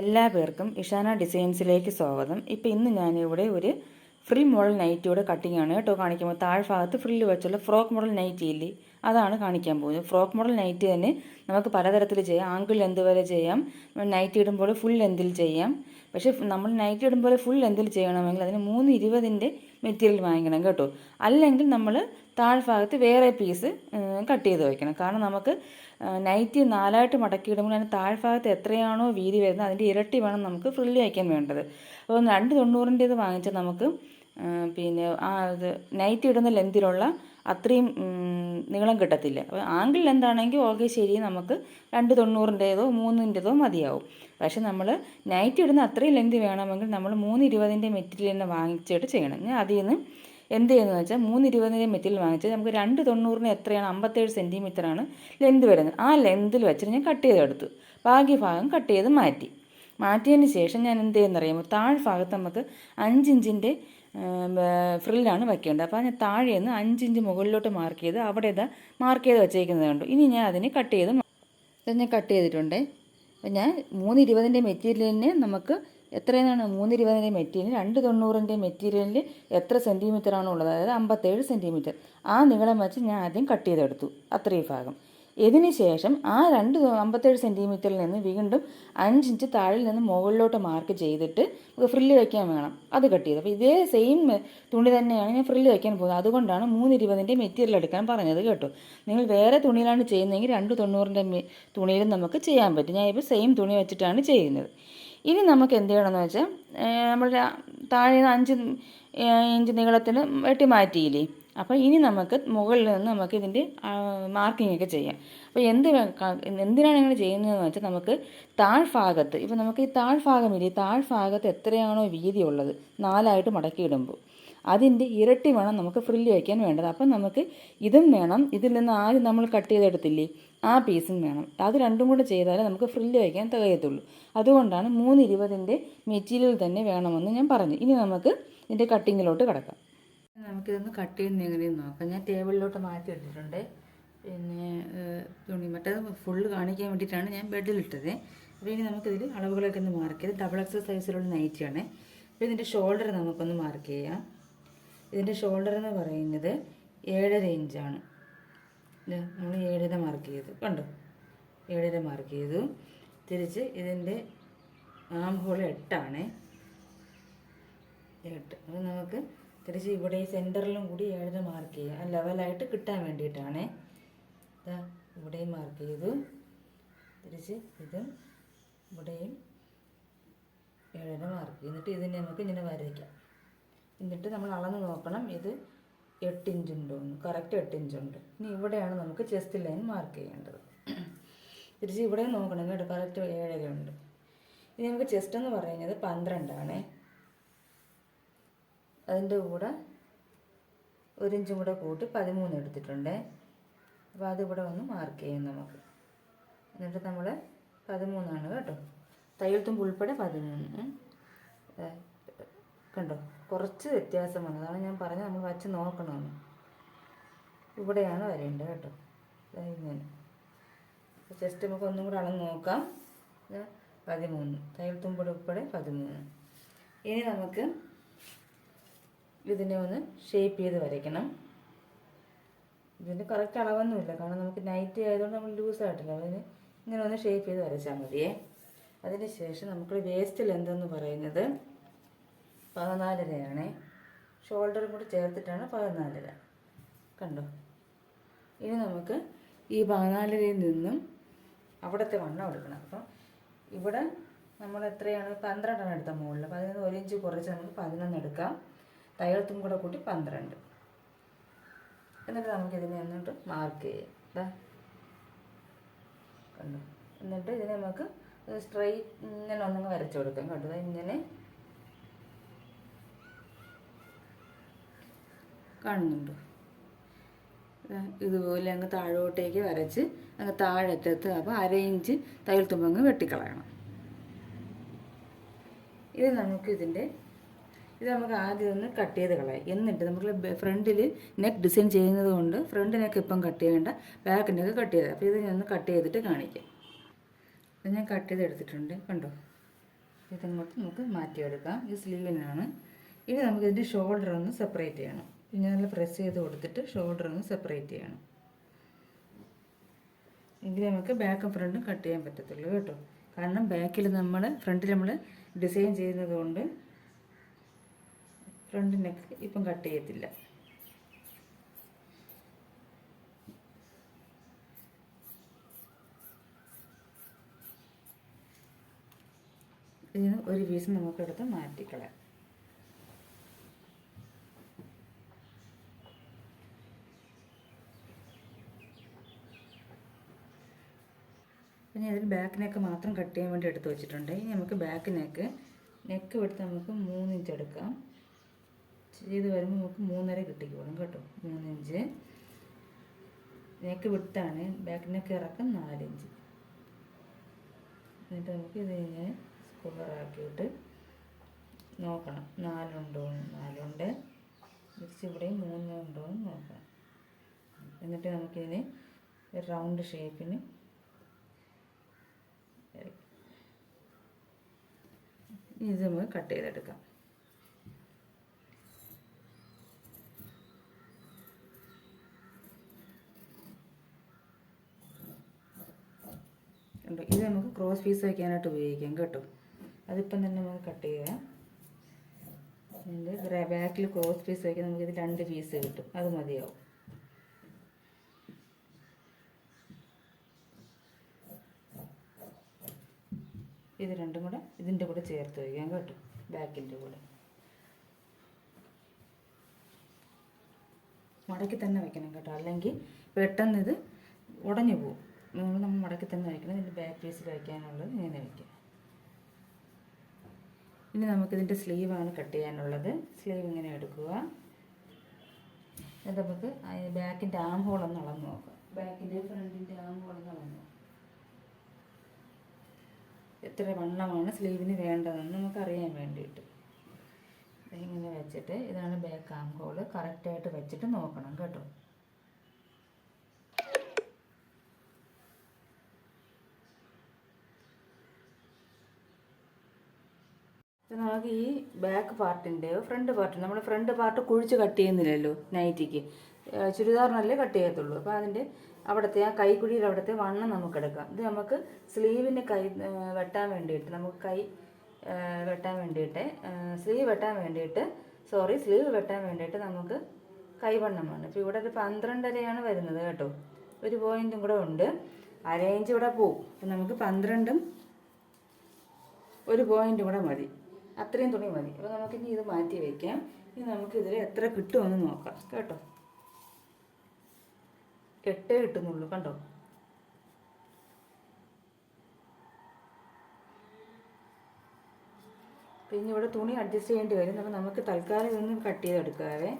എല്ലാ പേർക്കും ഇഷാന ഡിസൈൻസിലേക്ക് സ്വാഗതം. ഇപ്പോൾ ഇന്ന് ഞാനിവിടെ ഒരു ഫ്രിൽ മോഡൽ നൈറ്റിയുടെ കട്ടിംഗ് ആണ് കേട്ടോ കാണിക്കുമ്പോൾ. താഴ്ഭാഗത്ത് ഫ്രില്ല് വെച്ചുള്ള ഫ്രോക്ക് മോഡൽ നൈറ്റി ഇല്ലേ, അതാണ് കാണിക്കാൻ പോകുന്നത്. ഫ്രോക്ക് മോഡൽ നൈറ്റി തന്നെ നമുക്ക് പലതരത്തിൽ ചെയ്യാം. ആങ്കിൾ ലെന്ത് വരെ ചെയ്യാം, നൈറ്റി ഇടുമ്പോൾ ഫുൾ ലെന്തിൽ ചെയ്യാം. പക്ഷേ നമ്മൾ നൈറ്റി ഇടുമ്പോൾ ഫുൾ ലെന്തിൽ ചെയ്യണമെങ്കിൽ അതിന് 320 മെറ്റീരിയൽ വാങ്ങിക്കണം കേട്ടോ. അല്ലെങ്കിൽ നമ്മൾ താഴ്ഭാഗത്ത് വേറെ പീസ് കട്ട് ചെയ്ത് വയ്ക്കണം. കാരണം നമുക്ക് നൈറ്റി 4ആയിട്ട് മടക്കിയിടുമ്പോൾ അതിന് താഴ്ഭാഗത്ത് എത്രയാണോ വീതി വരുന്നത് അതിൻ്റെ ഇരട്ടി വേണം നമുക്ക് ഫ്രില്ല് വയ്ക്കാൻ വേണ്ടത്. അപ്പോൾ 290 വാങ്ങിച്ചാൽ നമുക്ക് പിന്നെ ഇത് നൈറ്റി ഇടുന്ന ലെന്തിലുള്ള അത്രയും നീളം കിട്ടത്തില്ല. അപ്പോൾ ആങ്കിൾ ലെന്താണെങ്കിൽ ഓക്കെ ശരി, നമുക്ക് 290 3 മതിയാവും. പക്ഷെ നമ്മൾ നൈറ്റി ഇടുന്ന അത്രയും ലെന്ത് വേണമെങ്കിൽ നമ്മൾ 320 മെറ്റീരിയൽ തന്നെ വാങ്ങിച്ചിട്ട് ചെയ്യണം. ഞാൻ അതിൽ നിന്ന് എന്ത് ചെയ്യുന്നതെന്ന് വെച്ചാൽ 320 മെറ്റീരിയൽ വാങ്ങിച്ചാൽ നമുക്ക് 290 എത്രയാണ്, 57 സെൻറ്റിമീറ്ററാണ് ലെന്ത് വരുന്നത്. ആ ലെന്തിൽ വെച്ചിട്ട് ഞാൻ കട്ട് ചെയ്തെടുത്തു. ബാക്കി ഭാഗം കട്ട് ചെയ്ത് മാറ്റിയതിന് ശേഷം ഞാൻ എന്ത് ചെയ്യുന്നറിയുമ്പോൾ താഴ്ഭാഗത്ത് നമുക്ക് 5 ഇഞ്ചിൻ്റെ ഫ്രില്ലാണ് വയ്ക്കേണ്ടത്. അപ്പോൾ ഞാൻ താഴെ നിന്ന് 5 ഇഞ്ച് മുകളിലോട്ട് മാർക്ക് ചെയ്ത് അവിടെ മാർക്ക് ചെയ്ത് വെച്ചേക്കുന്നത് കണ്ടു. ഇനി ഞാൻ അതിന് കട്ട് ചെയ്തിട്ടുണ്ട്. അപ്പോൾ ഞാൻ 320 മെറ്റീരിയലിന് നമുക്ക് എത്രയെന്നാണ് 320 മെറ്റീരിയൽ 290 മെറ്റീരിയലിൽ എത്ര സെൻറ്റിമീറ്ററാണോ ഉള്ളത്, അതായത് 57 സെൻറ്റിമീറ്റർ, ആ നീളം വെച്ച് ഞാൻ ആദ്യം കട്ട് ചെയ്തെടുത്തു അത്രയും ഭാഗം. ഇതിന് ശേഷം ആ 57 സെൻറ്റിമീറ്ററിൽ നിന്ന് വീണ്ടും 5 ഇഞ്ച് താഴിൽ നിന്ന് മുകളിലോട്ട് മാർക്ക് ചെയ്തിട്ട് ഫ്രില്ല് വയ്ക്കാൻ വേണം, അത് കട്ട് ചെയ്ത്. അപ്പോൾ ഇതേ സെയിം തുണി തന്നെയാണ് ഞാൻ ഫ്രില്ല് വയ്ക്കാൻ പോകുന്നത്. അതുകൊണ്ടാണ് 320 മെറ്റീരിയൽ എടുക്കാൻ പറഞ്ഞത് കേട്ടോ. നിങ്ങൾ വേറെ തുണിയിലാണ് ചെയ്യുന്നതെങ്കിൽ 290 തുണിയിലും നമുക്ക് ചെയ്യാൻ പറ്റും. ഞാൻ ഇപ്പോൾ സെയിം തുണി വെച്ചിട്ടാണ് ചെയ്യുന്നത്. ഇനി നമുക്ക് എന്ത് ചെയ്യണമെന്ന് വെച്ചാൽ നമ്മൾ താഴെ നിന്ന് 5 ഇഞ്ച് നീളത്തിന് വെട്ടി മാറ്റിയില്ലേ, അപ്പോൾ ഇനി നമുക്ക് മുകളിൽ നിന്ന് നമുക്ക് ഇതിൻ്റെ മാർക്കിംഗ് ഒക്കെ ചെയ്യാം. അപ്പോൾ എന്തിനാണ് ഇങ്ങനെ ചെയ്യുന്നതെന്ന് വെച്ചാൽ നമുക്ക് താഴ്ഭാഗത്ത്, ഇപ്പോൾ നമുക്ക് ഈ താഴ്ഭാഗമില്ലേ, താഴ്ഭാഗത്ത് എത്രയാണോ വീതി ഉള്ളത് 4ആയിട്ട് മടക്കിയിടുമ്പോൾ അതിൻ്റെ ഇരട്ടി വേണം നമുക്ക് ഫ്രില്ല് വയ്ക്കാൻ വേണ്ടത്. അപ്പം നമുക്ക് ഇതും വേണം, ഇതിൽ നിന്ന് ആദ്യം നമ്മൾ കട്ട് ചെയ്തെടുത്തില്ലേ ആ പീസും വേണം. അത് രണ്ടും കൂടെ ചെയ്താലേ നമുക്ക് ഫ്രില്ല് വയ്ക്കാൻ തികയത്തുള്ളൂ. അതുകൊണ്ടാണ് 320 മെറ്റീരിയൽ തന്നെ വേണമെന്ന് ഞാൻ പറഞ്ഞു. ഇനി നമുക്ക് ഇതിൻ്റെ കട്ടിങ്ങിലോട്ട് കിടക്കാം. നമുക്കിതൊന്ന് കട്ട് ചെയ്യുന്ന എങ്ങനെയെന്ന് നോക്കാം. ഞാൻ ടേബിളിലോട്ട് മാറ്റി ഇട്ടിട്ടുണ്ട്. പിന്നെ തുണി മറ്റേത് ഫുള്ള് കാണിക്കാൻ വേണ്ടിയിട്ടാണ് ഞാൻ ബെഡിലിട്ടത്. അപ്പോൾ ഇനി നമുക്കിതിൽ അളവുകളൊക്കെ ഒന്ന് മാർക്ക് ചെയ്ത് ഡബിൾ എക്സൽ സൈസിലുള്ള നൈറ്റിയാണ്. അപ്പോൾ ഇതിൻ്റെ ഷോൾഡർ നമുക്കൊന്ന് മാർക്ക് ചെയ്യാം. ഇതിൻ്റെ ഷോൾഡർ എന്ന് പറയുന്നത് 7.5 ഇഞ്ചാണ്. നമ്മൾ 7.5 മാർക്ക് ചെയ്തു, കണ്ടോ, 7.5 മാർക്ക് ചെയ്തു. തിരിച്ച് ഇതിൻ്റെ ആം ഹോൾ 8 അപ്പോൾ നമുക്ക് തിരിച്ച് ഇവിടെ ഈ സെൻറ്ററിലും കൂടി 7.5 മാർക്ക് ചെയ്യുക, ആ ലെവലായിട്ട് കിട്ടാൻ വേണ്ടിയിട്ടാണ്. ഇവിടെയും മാർക്ക് ചെയ്തു. തിരിച്ച് ഇതും ഇവിടെയും 7.5 മാർക്ക് ചെയ്യും. എന്നിട്ട് ഇതിനെ നമുക്ക് ഇങ്ങനെ വരയ്ക്കാം. എന്നിട്ട് നമ്മൾ അളന്ന് നോക്കണം ഇത് 8 ഇഞ്ചുണ്ടോ എന്ന്. കറക്റ്റ് 8 ഇഞ്ചുണ്ട്. ഇനി ഇവിടെയാണ് നമുക്ക് ചെസ്റ്റ് ലൈൻ മാർക്ക് ചെയ്യേണ്ടത്. തിരിച്ച് ഇവിടെ നോക്കണം കേട്ടോ, കറക്റ്റ് 7.5 ഉണ്ട്. ഇനി നമുക്ക് ചെസ്റ്റ് എന്ന് പറയുന്നത് 12. അതിൻ്റെ കൂടെ 1 ഇഞ്ചും കൂടെ കൂട്ടി 13 എടുത്തിട്ടുണ്ട്. അപ്പോൾ അതിവിടെ ഒന്ന് മാർക്ക് ചെയ്യും നമുക്ക്. എന്നിട്ട് നമ്മൾ 13 കേട്ടോ, തയ്യൽ തുമ്പ് ഉൾപ്പെടെ 13. കണ്ടോ, കുറച്ച് വ്യത്യാസം വന്നതാണ് ഞാൻ പറഞ്ഞത്, നമ്മൾ വച്ച് നോക്കണമെന്ന്. ഇവിടെയാണ് വരേണ്ടത് കേട്ടോ, ഇങ്ങനെ. ജസ്റ്റ് നമുക്ക് ഒന്നും കൂടെ അളന്ന് നോക്കാം. 13 തയ്യൽ തുമ്പ് ഉൾപ്പെടെ 13. ഇനി നമുക്ക് ഇതിനെ ഒന്ന് ഷേപ്പ് ചെയ്ത് വരയ്ക്കണം. ഇതിൻ്റെ കറക്റ്റ് അളവൊന്നുമില്ല, കാരണം നമുക്ക് നൈറ്റി ആയതുകൊണ്ട് നമ്മൾ ലൂസായിട്ടില്ല. അതിന് ഇങ്ങനെ ഒന്ന് ഷേപ്പ് ചെയ്ത് വരച്ചാൽ മതിയേ. അതിന് ശേഷം നമുക്ക് വേസ്റ്റ് ലെന്ത് എന്ന് പറയുന്നത് 14.5. ഷോൾഡറും കൂടി ചേർത്തിട്ടാണ് 14. കണ്ടോ. ഇനി നമുക്ക് ഈ 14ൽ നിന്നും അവിടുത്തെ വണ്ണം എടുക്കണം. അപ്പം ഇവിടെ നമ്മൾ എത്രയാണ് 12 എടുത്ത മുകളിൽ, അപ്പോൾ അതിൽ നിന്ന് 1 ഇഞ്ച് കുറച്ച് നമുക്ക് 11 എടുക്കാം. തയ്യൽത്തും കൂടെ കൂട്ടി 12. എന്നിട്ട് നമുക്കിതിനെ എന്നിട്ട് മാർക്ക് ചെയ്യാം. കണ്ടോ. എന്നിട്ട് ഇതിനെ നമുക്ക് സ്ട്രെയിറ്റ് ഇങ്ങനെ ഒന്നങ്ങ് വരച്ചു കൊടുക്കാം. കണ്ടോ, ഇങ്ങനെ കാണുന്നുണ്ടോ. ഇതുപോലെ അങ്ങ് താഴോട്ടേക്ക് വരച്ച് അങ്ങ് താഴെറ്റത്ത്, അപ്പോൾ 1/2 ഇഞ്ച് തയ്യൽ തുമ്പങ്ങ് വെട്ടിക്കളയണം. ഇത് നമുക്ക് ആദ്യം ഒന്ന് കട്ട് ചെയ്ത് കളയാം. എന്നിട്ട് നമുക്ക് ഫ്രണ്ടിൽ നെക്ക് ഡിസൈൻ ചെയ്യുന്നത് കൊണ്ട് ഫ്രണ്ട് നെക്ക് ഇപ്പം കട്ട് ചെയ്യേണ്ട, ബാക്ക് നെക്ക് കട്ട് ചെയ്ത്. അപ്പോൾ ഇത് ഞാൻ ഒന്ന് കട്ട് ചെയ്തിട്ട് കാണിക്കാം. ഇത് ഞാൻ കട്ട് ചെയ്തെടുത്തിട്ടുണ്ട്, കണ്ടോ. ഇതങ്ങോട്ട് നമുക്ക് മാറ്റിയെടുക്കാം. ഇത് സ്ലീവിനാണ്. ഇനി നമുക്കിതിൻ്റെ ഷോൾഡർ ഒന്ന് സെപ്പറേറ്റ് ചെയ്യണം. പിന്നെ നല്ല പ്രസ് ചെയ്ത് കൊടുത്തിട്ട് ഷോൾഡർ ഒന്ന് സെപ്പറേറ്റ് ചെയ്യണം. എങ്കിൽ നമുക്ക് ബാക്കും ഫ്രണ്ടും കട്ട് ചെയ്യാൻ പറ്റത്തുള്ളൂ കേട്ടോ. കാരണം ഫ്രണ്ടിൽ നമ്മൾ ഡിസൈൻ ചെയ്യുന്നത് കൊണ്ട് ഫ്രണ്ട് നെക്ക് ഇപ്പം കട്ട് ചെയ്യത്തില്ല. ഇതിന് ഒരു പീസ് നമുക്കെടുത്ത് മാറ്റിക്കളയാം. പിന്നെ ഇതിൽ ബാക്ക് നെക്ക് മാത്രം കട്ട് ചെയ്യാൻ വേണ്ടി എടുത്ത് വെച്ചിട്ടുണ്ട്. ഇനി നമുക്ക് ബാക്ക് നെക്ക് എടുത്ത് നമുക്ക് 3 ഇഞ്ച് എടുക്കാം. ചെയ്ത് വരുമ്പോൾ നമുക്ക് 3.5 കിട്ടിക്കോളും കേട്ടോ. 3 ഇഞ്ച് നെക്ക് വിട്ടാണ്. ബാക്ക് നെക്ക് ഇറക്കം 4 ഇഞ്ച്. എന്നിട്ട് നമുക്ക് ഇതിങ്ങനെ സ്ക്വയറാക്കിയിട്ട് നോക്കണം 4 ഉണ്ടോ. 4 ഉണ്ട്. തിരിച്ചിവിടെയും 3 ഉണ്ടോ എന്ന് നോക്കണം. എന്നിട്ട് നമുക്കിതിന് ഒരു റൗണ്ട് ഷേപ്പിന് ഇത് നമുക്ക് കട്ട് ചെയ്തെടുക്കാം. ഇത് നമുക്ക് ക്രോസ് പീസ് വയ്ക്കാനായിട്ട് ഉപയോഗിക്കാം കേട്ടോ. അതിപ്പം തന്നെ നമുക്ക് കട്ട് ചെയ്യാം. ഇതിൻ്റെ ബാക്കിൽ ക്രോസ് പീസ് വയ്ക്കാൻ നമുക്കിത് 2 പീസ് കിട്ടും. അത് മതിയാവും. ഇത് രണ്ടും കൂടെ ഇതിൻ്റെ കൂടെ ചേർത്ത് വയ്ക്കാം കേട്ടോ. ബാക്കിൻ്റെ കൂടെ മടക്കി തന്നെ വയ്ക്കണം കേട്ടോ. അല്ലെങ്കിൽ പെട്ടെന്ന് ഇത് ഉടഞ്ഞു പോകും. നമ്മൾ മടക്കി തന്നെ വയ്ക്കണം. ഇതിൻ്റെ ബാക്ക് പീസിൽ വയ്ക്കാനുള്ളത് ഇങ്ങനെ വയ്ക്കാം. ഇനി നമുക്കിതിൻ്റെ സ്ലീവാണ് കട്ട് ചെയ്യാനുള്ളത്. സ്ലീവ് ഇങ്ങനെ എടുക്കുക. എന്നിട്ട് നമുക്ക് ബാക്കിൻ്റെ ആം ഹോളൊന്ന് അളന്ന് നോക്കാം. ബാക്കിൻ്റെ ഫ്രണ്ടിൻ്റെ ആം ഹോളൊന്ന് അളന്ന് നോക്കാം. എത്ര വണ്ണമാണ് സ്ലീവിന് വേണ്ടതെന്ന് നമുക്കറിയാൻ വേണ്ടിയിട്ട് ഇങ്ങനെ വെച്ചിട്ട് ഇതാണ് ബാക്ക് ആം ഹോള്. കറക്റ്റായിട്ട് വെച്ചിട്ട് നോക്കണം കേട്ടോ. നമുക്ക് ഈ ബാക്ക് പാർട്ടിൻ്റെയോ ഫ്രണ്ട് പാർട്ട് നമ്മൾ ഫ്രണ്ട് പാർട്ട് കുഴിച്ച് കട്ട് ചെയ്യുന്നില്ലല്ലോ നൈറ്റിക്ക്. ചുരിദാറിനല്ലേ കട്ട് ചെയ്യത്തുള്ളൂ. അപ്പോൾ അതിൻ്റെ അവിടുത്തെ ആ കൈക്കുഴിയിൽ അവിടുത്തെ വണ്ണം നമുക്കെടുക്കാം. ഇത് നമുക്ക് സ്ലീവിന് വെട്ടാൻ വേണ്ടിയിട്ട് സ്ലീവ് വെട്ടാൻ വേണ്ടിയിട്ട് നമുക്ക് കൈവണ്ണമാണ്. ഇപ്പോൾ ഇവിടെ ഒരു 12.5 വരുന്നത് കേട്ടോ. ഒരു പോയിൻറ്റും കൂടെ ഉണ്ട്. 1/2 ഇഞ്ച് ഇവിടെ പോവും. അപ്പം നമുക്ക് 12ഉം ഒരു പോയിൻറ്റും കൂടെ മതി. അത്രയും തുണി മതി. അപ്പോൾ നമുക്കിനി ഇത് മാറ്റി വയ്ക്കാം. ഇനി നമുക്കിതിൽ എത്ര കിട്ടുമെന്ന് നോക്കാം കേട്ടോ. 8 കിട്ടുന്നുള്ളൂ കണ്ടോ. പിന്നെ ഇവിടെ തുണി അഡ്ജസ്റ്റ് ചെയ്യേണ്ടി വരും. അപ്പോൾ നമുക്ക് തൽക്കാലം ഇതൊന്ന് കട്ട് ചെയ്തെടുക്കാവേ.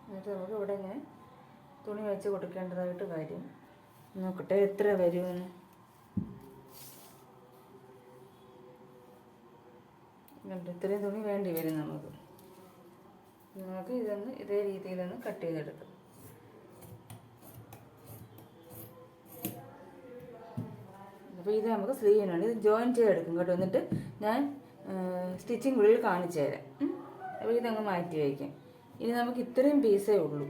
എന്നിട്ട് നമുക്ക് ഇവിടെ ഇങ്ങനെ തുണി വെച്ച് കൊടുക്കേണ്ടതായിട്ട് വരും. നോക്കട്ടെ എത്ര വരുമെന്ന്. ഇത്രയും തുണി വേണ്ടി വരും നമുക്ക്. ഇതൊന്ന് ഇതേ രീതിയിലൊന്ന് കട്ട് ചെയ്തെടുക്കാം. അപ്പോൾ ഇത് നമുക്ക് സ്ലീവിനാണ്. ഇത് ജോയിൻ ചെയ്തെടുക്കും കേട്ടോ. എന്നിട്ട് ഞാൻ സ്റ്റിച്ചിങ് ഉള്ളിൽ കാണിച്ചു തരാം. അപ്പോൾ ഇതങ്ങ് മാറ്റി വയ്ക്കാം. ഇനി നമുക്ക് ഇത്രയും പീസേ ഉള്ളൂ.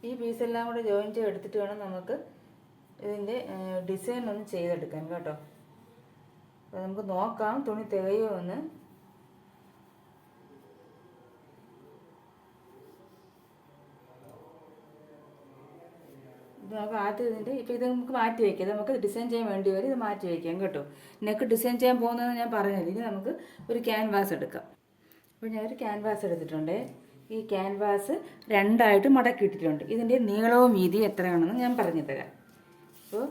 ഈ പീസെല്ലാം കൂടെ ജോയിൻ ചെയ്ത് എടുത്തിട്ട് വേണം നമുക്ക് ഇതിൻ്റെ ഡിസൈൻ ഒന്ന് ചെയ്തെടുക്കാൻ കേട്ടോ. അപ്പോൾ നമുക്ക് നോക്കാം തുണി തികയോ എന്ന്. ഇത് നമുക്ക് ആദ്യം ഇപ്പോൾ ഇത് നമുക്ക് മാറ്റി വയ്ക്കാം. ഇത് നമുക്ക് ഡിസൈൻ ചെയ്യാൻ വേണ്ടി വരും. ഇത് മാറ്റി വയ്ക്കാം കേട്ടോ. നെക്ക് ഡിസൈൻ ചെയ്യാൻ പോകുന്നതെന്ന് ഞാൻ പറഞ്ഞില്ല. ഇനി നമുക്ക് ഒരു ക്യാൻവാസ് എടുക്കാം. അപ്പോൾ ഞാനൊരു ക്യാൻവാസ് എടുത്തിട്ടുണ്ട്. ഈ ക്യാൻവാസ് 2ആയിട്ട് മടക്കിയിട്ടിട്ടുണ്ട്. ഇതിൻ്റെ നീളവും വീതിയും എത്രയാണെന്ന് ഞാൻ പറഞ്ഞു തരാം. അപ്പോൾ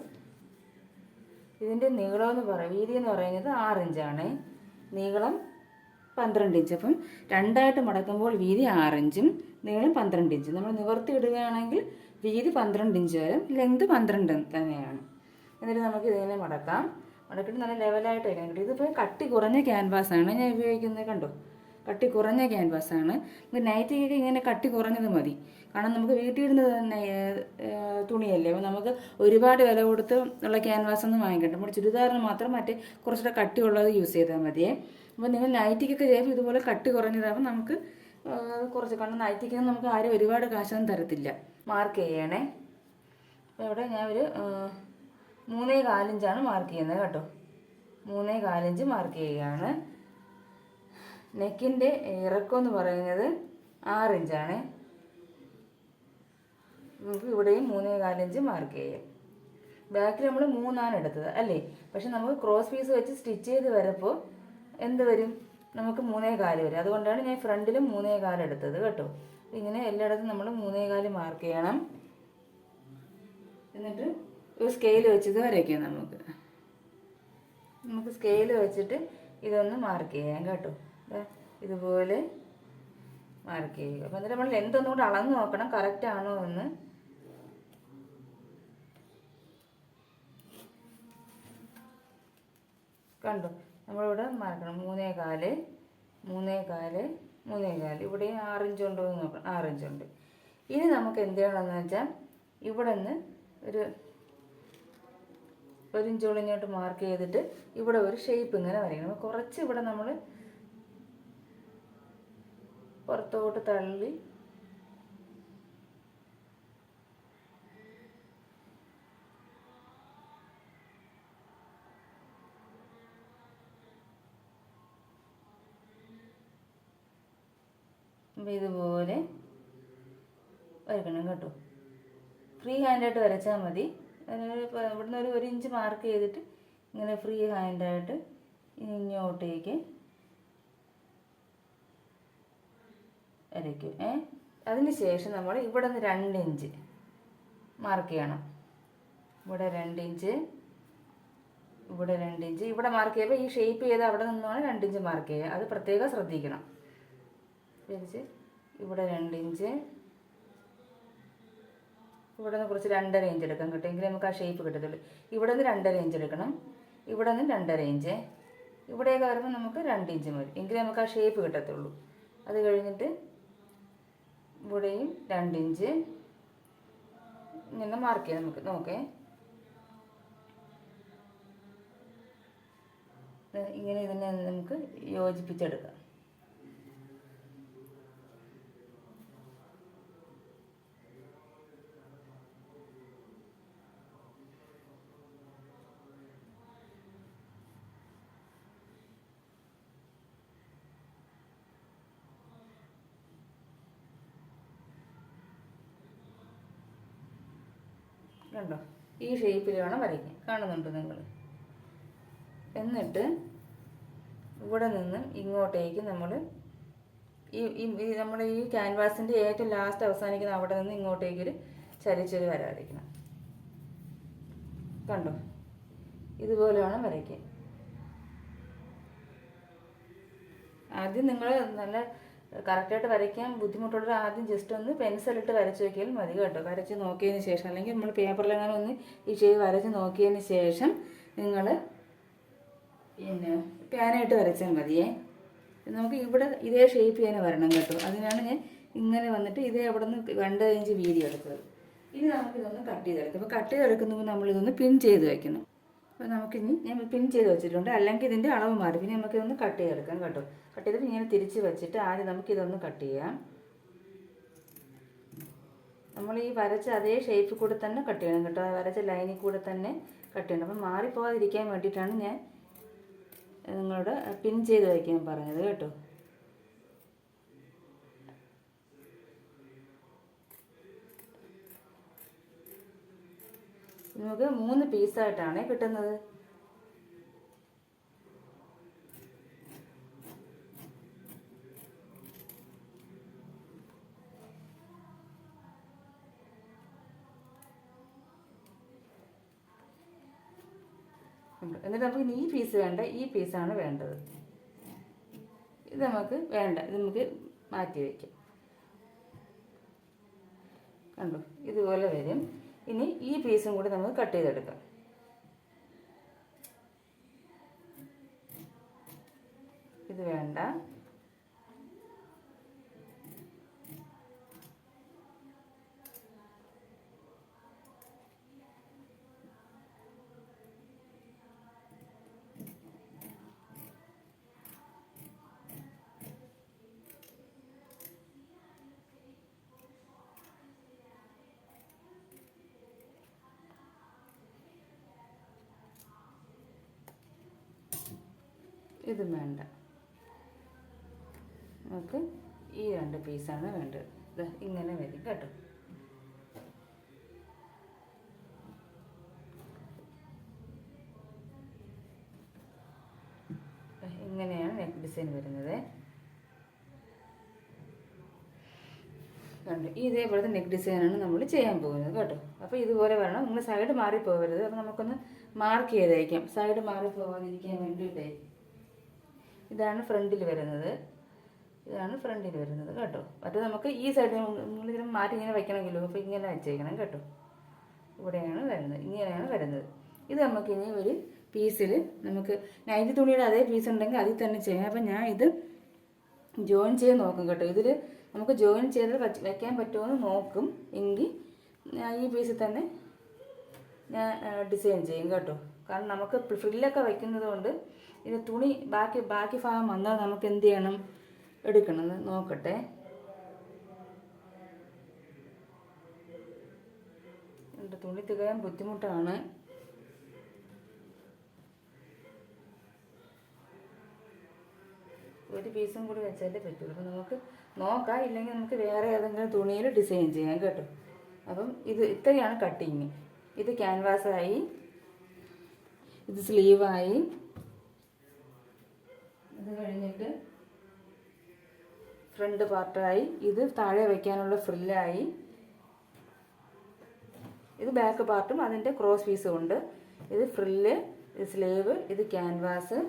ഇതിൻ്റെ വീതി എന്ന് പറയുന്നത് 6 ഇഞ്ചാണ്. നീളം 12 ഇഞ്ച്. അപ്പം 2ആയിട്ട് മടക്കുമ്പോൾ വീതി 6 ഇഞ്ചും നീളം 12 ഇഞ്ചും. നമ്മൾ നിവർത്തി ഇടുകയാണെങ്കിൽ വീതി 12 ഇഞ്ച് വരും, ലെങ്ത് 12 തന്നെയാണ്. എന്നിട്ട് നമുക്ക് ഇതിങ്ങനെ മടക്കിയിട്ട് നല്ല ലെവലായിട്ട് വയ്ക്കാൻ കിട്ടും. ഇതിപ്പോൾ കട്ടി കുറഞ്ഞ ക്യാൻവാസാണ് ഞാൻ ഉപയോഗിക്കുന്നത്, കണ്ടോ, കട്ടി കുറഞ്ഞ ക്യാൻവാസാണ്. നമുക്ക് നൈറ്റിക്കൊക്കെ ഇങ്ങനെ കട്ടി കുറഞ്ഞത് മതി, കാരണം നമുക്ക് വീട്ടിൽ ഇടുന്നത് തന്നെ തുണിയല്ലേ. അപ്പോൾ നമുക്ക് ഒരുപാട് വില കൊടുത്ത് ഉള്ള ക്യാൻവാസ് ഒന്നും വാങ്ങിക്കണ്ട. നമ്മുടെ ചുരിദാറിന് മാത്രം മറ്റേ കുറച്ചുകൂടെ കട്ടിയുള്ളത് യൂസ് ചെയ്താൽ മതിയേ. അപ്പോൾ നിങ്ങൾ നൈറ്റിക്കൊക്കെ ചെയ്യുമ്പോൾ ഇതുപോലെ കട്ടി കുറഞ്ഞതാകുമ്പോൾ നമുക്ക് കുറച്ച്, കാരണം നൈറ്റിക്കൊന്നും നമുക്ക് ആരും ഒരുപാട് കാശൊന്നും തരത്തില്ല. മാർക്ക് ചെയ്യണേ. അപ്പോൾ ഇവിടെ ഞാൻ ഒരു 3.25 ഇഞ്ചാണ് മാർക്ക് ചെയ്യുന്നത് കേട്ടോ. 3.25 ഇഞ്ച് മാർക്ക് ചെയ്യുകയാണ്. നെക്കിൻ്റെ ഇറക്കം എന്ന് പറയുന്നത് 6 ഇഞ്ചാണ്. നമുക്ക് ഇവിടെയും 3.25 ഇഞ്ച് മാർക്ക് ചെയ്യാം. ബാക്കിൽ നമ്മൾ 3 എടുത്തത് അല്ലേ, പക്ഷെ നമുക്ക് ക്രോസ് പീസ് വെച്ച് സ്റ്റിച്ച് ചെയ്ത് വരുമ്പോൾ എന്ത് വരും, നമുക്ക് 3.25 വരും. അതുകൊണ്ടാണ് ഞാൻ ഫ്രണ്ടിലും 3.25 എടുത്തത് കേട്ടോ. ഇങ്ങനെ എല്ലായിടത്തും നമ്മൾ 3.25 മാർക്ക് ചെയ്യണം. എന്നിട്ട് ഒരു സ്കെയിൽ വെച്ചത് വരയ്ക്കാം. നമുക്ക് സ്കെയിൽ വെച്ചിട്ട് ഇതൊന്ന് മാർക്ക് ചെയ്യാം കേട്ടോ. ഇതുപോലെ മാർക്ക് ചെയ്യുക. അപ്പോൾ എന്നിട്ട് നമ്മൾ ലെന്ത് ഒന്നുകൂടെ അളന്ന് നോക്കണം കറക്റ്റ് ആണോ എന്ന്. കണ്ടോ, നമ്മളിവിടെ മാർക്കണം 3.25 ഇവിടെയും 6 ഇഞ്ച് ഉണ്ടോ എന്ന് നോക്കണം. 6 ഇഞ്ചുണ്ട്. ഇനി നമുക്ക് എന്ത് ചെയ്യണമെന്ന് വെച്ചാൽ ഇവിടെ നിന്ന് ഒരു ഇഞ്ചോളം ഇങ്ങോട്ട് മാർക്ക് ചെയ്തിട്ട് ഇവിടെ ഒരു ഷേപ്പ് ഇങ്ങനെ വരയ്ക്കണം. കുറച്ച് ഇവിടെ നമ്മൾ പുറത്തോട്ട് തള്ളി ഇതുപോലെ വരയ്ക്കണം കേട്ടോ. ഫ്രീ ഹാൻഡായിട്ട് വരച്ചാൽ മതി. ഇവിടുന്ന് ഒരു 1 ഇഞ്ച് മാർക്ക് ചെയ്തിട്ട് ഇങ്ങനെ ഫ്രീ ഹാൻഡായിട്ട് ഇങ്ങോട്ടേക്ക് വരയ്ക്കും. അതിന് ശേഷം നമ്മൾ ഇവിടെ നിന്ന് 2 ഇഞ്ച് മാർക്ക് ചെയ്യണം. ഇവിടെ 2 ഇഞ്ച്, ഇവിടെ 2 ഇഞ്ച്. ഇവിടെ മാർക്ക് ചെയ്യുമ്പോൾ ഈ ഷേപ്പ് ചെയ്ത് അവിടെ നിന്നാണ് 2 ഇഞ്ച് മാർക്ക് ചെയ്യുക. അത് പ്രത്യേകം ശ്രദ്ധിക്കണം. തിരിച്ച് ഇവിടെ 2 ഇഞ്ച്, ഇവിടെ നിന്ന് കുറച്ച് 2.5 ഇഞ്ച് എടുക്കാം കേട്ടോ, എങ്കിലും നമുക്ക് ആ ഷേപ്പ് കിട്ടത്തുള്ളൂ. ഇവിടെ നിന്ന് 2.5 ഇഞ്ച് എടുക്കണം, ഇവിടെ നിന്ന് 2.5 ഇഞ്ച്, ഇവിടെയൊക്കെ വരുമ്പോൾ നമുക്ക് 2 ഇഞ്ച് മതി, എങ്കിലും നമുക്ക് ആ ഷേപ്പ് കിട്ടത്തുള്ളൂ. അത് കഴിഞ്ഞിട്ട് ഇവിടെയും 2 ഇഞ്ച് ഇങ്ങനെ മാർക്ക് ചെയ്യാം. നമുക്ക് നോക്കേ, ഇങ്ങനെ ഇതിനെ നമുക്ക് യോജിപ്പിച്ചെടുക്കാം. കണ്ടോ, ഈ ഷേപ്പിൽ വേണം വരയ്ക്കാൻ. കാണുന്നുണ്ടോ നിങ്ങൾ? എന്നിട്ട് ഇവിടെ നിന്ന് ഇങ്ങോട്ടേക്ക് നമ്മൾ നമ്മുടെ ഈ ക്യാൻവാസിൻ്റെ ഏറ്റവും ലാസ്റ്റ് അവസാനിക്കുന്ന അവിടെ നിന്ന് ഇങ്ങോട്ടേക്കൊരു ചരിച്ചൊരു വര വരയ്ക്കണം. കണ്ടോ, ഇതുപോലെ വേണം വരയ്ക്കാൻ. ആദ്യം നിങ്ങൾ നല്ല കറക്റ്റായിട്ട് വരയ്ക്കാൻ ബുദ്ധിമുട്ടുള്ളവർ ആദ്യം ജസ്റ്റ് ഒന്ന് പെൻസിലിട്ട് വരച്ച് നോക്കിയാൽ മതി കേട്ടോ. വരച്ച് നോക്കിയതിന് ശേഷം, അല്ലെങ്കിൽ നമ്മൾ പേപ്പറിലെങ്ങനെ ഒന്ന് ഈ ഷേപ്പ് വരച്ച് നോക്കിയതിന് ശേഷം നിങ്ങൾ പിന്നെ പേനയിട്ട് വരച്ചാൽ മതിയേ. നമുക്ക് ഇവിടെ ഇതേ ഷേപ്പ് തന്നെ വരണം കേട്ടോ. അതിനാണ് ഞാൻ ഇങ്ങനെ വന്നിട്ട് ഇതേ അവിടെ നിന്ന് 2 ഇഞ്ച് വീതി എടുത്തത്. ഇനി നമുക്കിതൊന്ന് കട്ട് ചെയ്തെടുക്കാം. അപ്പോൾ കട്ട് ചെയ്തെടുക്കുമ്പോൾ നമ്മളിതൊന്ന് പിൻ ചെയ്ത് വയ്ക്കണം. അപ്പോൾ നമുക്കിനി ഞാൻ പിൻ ചെയ്ത് വെച്ചിട്ടുണ്ട്, അല്ലെങ്കിൽ ഇതിൻ്റെ അളവ് മാറി. പിന്നെ നമുക്കിതൊന്ന് കട്ട് ചെയ്തെടുക്കാം കേട്ടോ. കട്ട് ചെയ്തിട്ട് ഇങ്ങനെ തിരിച്ച് വെച്ചിട്ട് ആദ്യം നമുക്കിതൊന്ന് കട്ട് ചെയ്യാം. നമ്മൾ ഈ വരച്ച അതേ ഷേപ്പിൽ കൂടെ തന്നെ കട്ട് ചെയ്യണം കേട്ടോ. വരച്ച ലൈനിൽ കൂടെ തന്നെ കട്ട് ചെയ്യണം. അപ്പം മാറിപ്പോകാതിരിക്കാൻ വേണ്ടിയിട്ടാണ് ഞാൻ നിങ്ങളോട് പിൻ ചെയ്ത് വയ്ക്കാൻ പറഞ്ഞത് കേട്ടോ. നമുക്ക് 3 പീസായിട്ടാണ് കിട്ടുന്നത്. എന്നിട്ട് നമുക്ക് ഈ പീസ് വേണ്ട, ഈ പീസാണ് വേണ്ടത്. ഇത് നമുക്ക് വേണ്ട, ഇത് നമുക്ക് മാറ്റി വയ്ക്കാം. കണ്ടോ, ഇതുപോലെ വരും. ഇനി ഈ പീസും കൂടി നമുക്ക് കട്ട് ചെയ്തെടുക്കാം. ഇത് വേണ്ട. ഇതും വേണ്ട. നമുക്ക് ഈ 2 പീസാണ് വേണ്ടത്. ഇങ്ങനെ വരും കേട്ടോ. ഇങ്ങനെയാണ് നെക്ക് ഡിസൈൻ വരുന്നത്. കണ്ടു, ഇതേപോലത്തെ നെക്ക് ഡിസൈനാണ് നമ്മൾ ചെയ്യാൻ പോകുന്നത് കേട്ടോ. അപ്പോൾ ഇതുപോലെ വരണം. നിങ്ങൾ സൈഡ് മാറിപ്പോകരുത്. അപ്പോൾ നമുക്കൊന്ന് മാർക്ക് ചെയ്തേക്കാം, സൈഡ് മാറിപ്പോകാതിരിക്കാൻ വേണ്ടിയിട്ടേ. ഇതാണ് ഫ്രണ്ടിൽ വരുന്നത്, ഇതാണ് ഫ്രണ്ടിൽ വരുന്നത് കേട്ടോ. മറ്റേ നമുക്ക് ഈ സൈഡിൽ നിങ്ങളിങ്ങനെ മാറ്റി ഇങ്ങനെ വയ്ക്കണമെങ്കിലോ, അപ്പോൾ ഇങ്ങനെ വെച്ചേക്കണം കേട്ടോ. ഇവിടെയാണ് വരുന്നത്, ഇങ്ങനെയാണ് വരുന്നത്. ഇത് നമുക്കിനി ഒരു പീസിൽ നമുക്ക് നൈറ്റി തുണിയുടെ അതേ പീസ് ഉണ്ടെങ്കിൽ അതിൽ തന്നെ ചെയ്യാം. അപ്പം ഞാൻ ഇത് ജോയിൻ ചെയ്ത് നോക്കും കേട്ടോ. ഇതിൽ നമുക്ക് ജോയിൻ ചെയ്ത് വയ്ക്കാൻ പറ്റുമെന്ന് നോക്കും. എങ്കിൽ ഈ പീസിൽ തന്നെ ഞാൻ ഡിസൈൻ ചെയ്യും കേട്ടോ. കാരണം നമുക്ക് ഫ്രില്ലൊക്കെ വയ്ക്കുന്നത് കൊണ്ട് ഇത് തുണി ബാക്കി ഭാഗം വന്നാൽ നമുക്ക് എന്ത് ചെയ്യണം, എടുക്കണമെന്ന് നോക്കട്ടെ. എൻ്റെ തുണി തികയാൻ ബുദ്ധിമുട്ടാണ്. ഒരു പീസും കൂടി വെച്ചാലേ പറ്റുള്ളൂ. അപ്പം നമുക്ക് നോക്കാം, ഇല്ലെങ്കിൽ നമുക്ക് വേറെ ഏതെങ്കിലും തുണിയിൽ ഡിസൈൻ ചെയ്യാം കേട്ടോ. അപ്പം ഇത്രയാണ് കട്ടിങ്. ഇത് ക്യാൻവാസായി, ഇത് സ്ലീവായി. ഇത് കഴിഞ്ഞിട്ട് ഫ്രണ്ട് പാർട്ടായി. ഇത് താഴെ വയ്ക്കാനുള്ള ഫ്രില്ലായി. ഇത് ബാക്ക് പാർട്ടും അതിൻ്റെ ക്രോസ് പീസും ഉണ്ട്. ഇത് ഫ്രില്ല്, ഇത് സ്ലീവ്, ഇത് ക്യാൻവാസ്.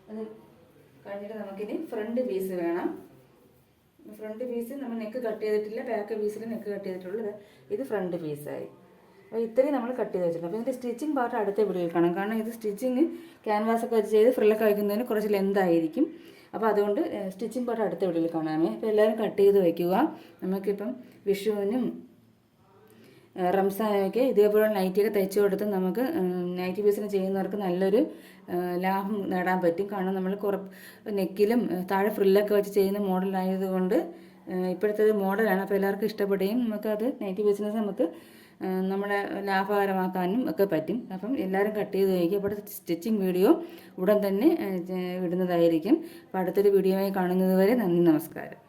അത് കഴിഞ്ഞിട്ട് നമുക്കിനി ഫ്രണ്ട് പീസ് വേണം. ഫ്രണ്ട് പീസ് നമ്മൾ നെക്ക് കട്ട് ചെയ്തിട്ടില്ല, ബാക്ക് പീസിൽ നെക്ക് കട്ട് ചെയ്തിട്ടുള്ളത്. ഇത് ഫ്രണ്ട് പീസായി. അപ്പോൾ ഇത്രയും നമ്മൾ കട്ട് ചെയ്ത് വെച്ചിട്ടുണ്ട്. അപ്പോൾ ഇതിൻ്റെ സ്റ്റിച്ചിങ് പാർട്ട് അടുത്ത വീഡിയോയിൽ കാണാം. കാരണം ഇത് സ്റ്റിച്ചിങ് ക്യാൻവാസൊക്കെ ചെയ്ത് ഫ്രില്ലൊക്കെ വയ്ക്കുന്നതിന് കുറച്ച് ലെന്തായിരിക്കും. അപ്പോൾ അതുകൊണ്ട് സ്റ്റിച്ചിങ് പാർട്ട് അടുത്ത വീഡിയോയിൽ കാണാമേ. അപ്പോൾ എല്ലാവരും കട്ട് ചെയ്ത് വയ്ക്കുക. നമുക്കിപ്പം വിഷുവിനും റംസാനൊക്കെ ഇതേപോലെ നൈറ്റിയൊക്കെ തയ്ച്ചു കൊടുത്ത് നമുക്ക് നൈറ്റി ബിസിനസ് ചെയ്യുന്നവർക്ക് നല്ലൊരു ലാഭം നേടാൻ പറ്റും. കാരണം നമ്മൾ നെക്കിലും താഴെ ഫ്രില്ലൊക്കെ വെച്ച് ചെയ്യുന്ന മോഡലായതുകൊണ്ട് ഇപ്പോഴത്തെ മോഡലാണ്. അപ്പോൾ എല്ലാവർക്കും ഇഷ്ടപ്പെടുകയും നമുക്കത് നൈറ്റി ബിസിനസ് നമുക്ക് നമ്മളെ ലാഭകരമാക്കാനും ഒക്കെ പറ്റും. അപ്പം എല്ലാവരും കട്ട് ചെയ്ത് കഴിക്കുക. അപ്പോൾ സ്റ്റിച്ചിങ് വീഡിയോ ഉടൻ തന്നെ ഇടുന്നതായിരിക്കും. അപ്പോൾ അടുത്തൊരു വീഡിയോയായി കാണുന്നത് വരെ നന്ദി, നമസ്കാരം.